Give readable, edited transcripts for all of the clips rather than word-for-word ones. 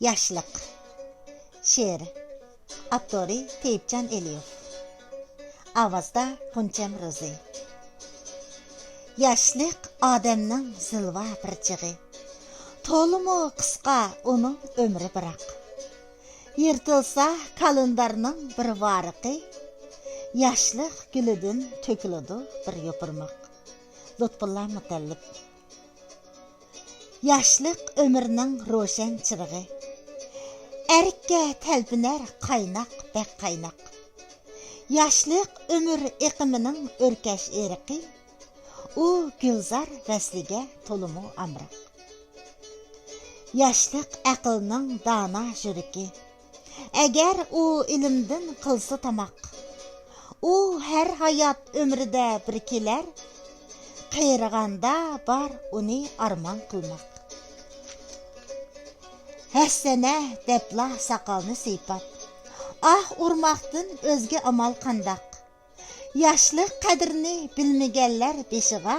Yaşlıq. Şeir. Avtori Teyipcan Eliyev. Avazda Xunçam Rozi. Yaşlıq adamның zilva bir çığı. Tolumu qısqa onun ömrü bırak. Yırtılsa kalendarның bir varıqı. Yaşlıq gülüdün tökülüdü bir yopurmaq. Lutfullah Mutallib. Yaşlıq ömrünün roşan çırığı. Erkə təlpinər qaynaq bəq qaynaq. Yaşlıq ömür iqiminin örkəş eriqi. O gülzar vəsligə tolumu amraq. Yaşlıq əqilinin dana jüriki. Əgər o ilimdin qılsı tamaq. O hər hayat ömrüdə bir kelər. Qeyrğanda bar onu arman qılmaq. Həssənə dəbla saqalını seypat. Ah urmaqdın özgə amal qandaq. Yaşlıq qədrini bilmigənlər beşiğa.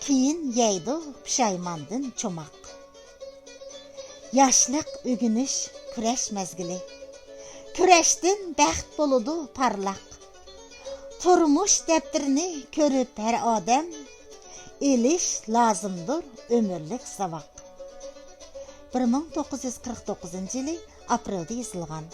Keyin yeydi pişaymandın çomaq. Yaşlıq ügünüş küreş məzgili. Küreşdin bəxt boludu parlaq. Turmuş dəbdirini körüp hər adam. Eliş lazımdır ömürlük savaq. 1949 yılı aprelda yazılgan.